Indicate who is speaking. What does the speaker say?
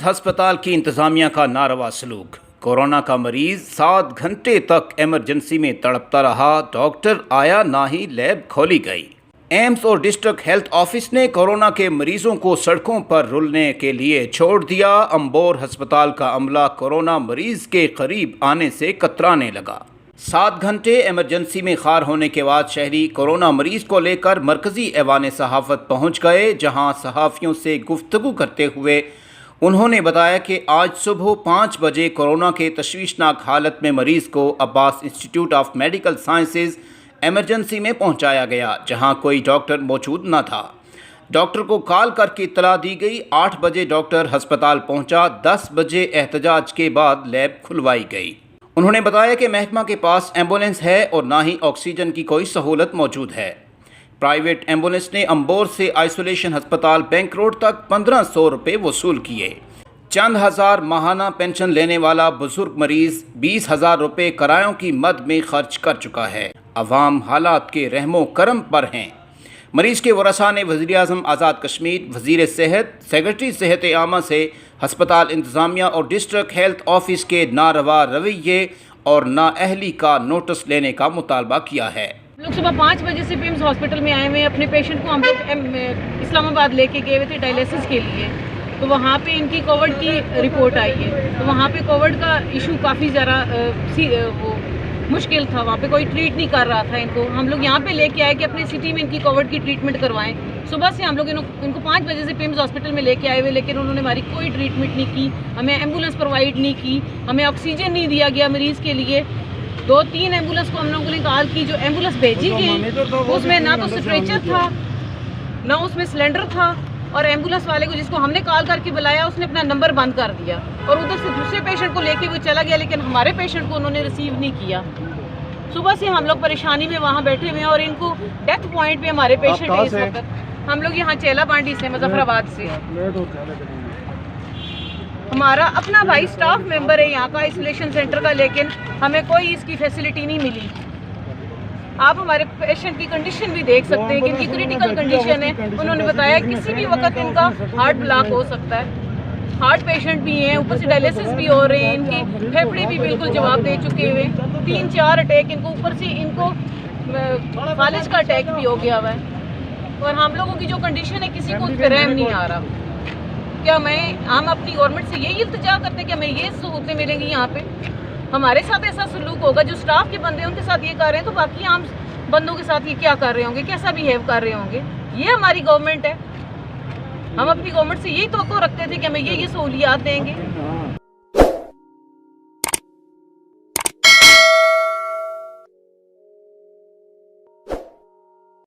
Speaker 1: हस्पताल की इंतजामिया का नारवा सलूक। कोरोना का मरीज 7 घंटे तक इमरजेंसी में तड़पता रहा, डॉक्टर आया ना ही लैब खोली गई। एम्स और डिस्ट्रिक्ट हेल्थ ऑफिस ने कोरोना के मरीजों को सड़कों पर रुलने के लिए छोड़ दिया। अंबोर अस्पताल का अमला कोरोना मरीज के करीब आने से कतराने लगा। 7 घंटे इमरजेंसी में खार होने के बाद शहरी कोरोना मरीज को लेकर मरकजी ऐवान सहाफ़त पहुंच गए, जहां सहाफ़ियों से गुफ्तगू करते हुए उन्होंने बताया कि आज सुबह 5 बजे कोरोना के तशवीशनाक हालत में मरीज़ को Abbas institute of medical sciences emergency में पहुंचाया गया, जहां कोई डॉक्टर मौजूद न था। डॉक्टर को कॉल करके इत्तला दी गई। 8 बजे डॉक्टर अस्पताल पहुंचा। 10 बजे एहतजाज के बाद लैब खुलवाई गई। उन्होंने बताया कि महकमा के पास एम्बुलेंस है और ना ही ऑक्सीजन की कोई सहूलत मौजूद है। प्राइवेट एम्बुलेंस ने अंबोर से आइसोलेशन अस्पताल बैंक रोड तक 1500 रुपये वसूल किए। चंद हज़ार माहाना पेंशन लेने वाला बुजुर्ग मरीज 20,000 रुपये किरायों की मद में खर्च कर चुका है। अवाम हालात के रहमो करम पर हैं। मरीज के वरसा ने वज़ीर-ए-आज़म आज़ाद कश्मीर, वज़ीर सेहत, सेक्रेटरी सेहत आमा से अस्पताल इंतज़ामिया और डिस्ट्रिक्ट हेल्थ ऑफिस के नारवा रवैये और नाअहली का नोटिस लेने का मुतालबा किया है।
Speaker 2: लोग सुबह 5 बजे से पिम्स हॉस्पिटल में आए हुए हैं। अपने पेशेंट को हम लोग इस्लामाबाद लेके गए हुए थे डायलिसिस के लिए, तो वहाँ पे इनकी कोविड की रिपोर्ट आई है। तो वहाँ पे कोविड का इशू काफ़ी ज़्यादा वो मुश्किल था, वहाँ पे कोई ट्रीट नहीं कर रहा था इनको। हम लोग यहाँ पे लेके आए कि अपनी सिटी में इनकी कोविड की ट्रीटमेंट करवाएं। सुबह से हम लोग इनको 5 बजे से पिम्स हॉस्पिटल में लेके आए हुए, लेकिन उन्होंने हमारी कोई ट्रीटमेंट नहीं की, हमें एम्बुलेंस प्रोवाइड नहीं की, हमें ऑक्सीजन नहीं दिया गया मरीज़ के लिए। 2-3 एम्बुलेंस को हम लोगों ने कॉल की। जो एम्बुलेंस भेजी गई उसमें ना तो स्ट्रेचर था, ना उसमें सिलेंडर था, और एम्बुलेंस वाले को जिसको हमने कॉल करके बुलाया उसने अपना नंबर बंद कर दिया और उधर से दूसरे पेशेंट को लेके वो चला गया, लेकिन हमारे पेशेंट को उन्होंने रिसीव नहीं किया। सुबह से हम लोग परेशानी में वहाँ बैठे हुए हैं और इनको डेथ पॉइंट पे हमारे पेशेंट है इस वक्त। हम लोग यहाँ चेला बांडी से, मुजफ्फराबाद से। हमारा अपना भाई स्टाफ मेंबर है यहाँ का आइसोलेशन सेंटर का, लेकिन हमें कोई इसकी फैसिलिटी नहीं मिली। आप हमारे पेशेंट की कंडीशन भी देख सकते हैं कि इनकी क्रिटिकल कंडीशन है। उन्होंने बताया किसी भी वक्त इनका हार्ट ब्लॉक हो सकता है। हार्ट पेशेंट भी हैं, ऊपर से डायलिसिस भी हो रहे हैं, इनके फेफड़े भी बिल्कुल जवाब दे चुके हुए। 3-4 अटैक इनको, ऊपर से इनको फालिज का अटैक भी हो गया हुआ है। और हम लोगों की जो कंडीशन है किसी को रहम नहीं आ रहा। क्या हम अपनी गवर्नमेंट से यही इल्तिजा करते हैं कि हमें ये सहूलतें मिलेंगी, यहाँ पे हमारे साथ ऐसा सलूक होगा। जो स्टाफ के बंदे उनके साथ ये कर रहे हैं, तो बाकी आम बंदों के साथ ये क्या कर रहे होंगे, कैसा बिहेव कर रहे होंगे। ये हमारी गवर्नमेंट है। हम अपनी गवर्नमेंट से यही तवक्को रखते थे कि हमें ये सहूलियात देंगे।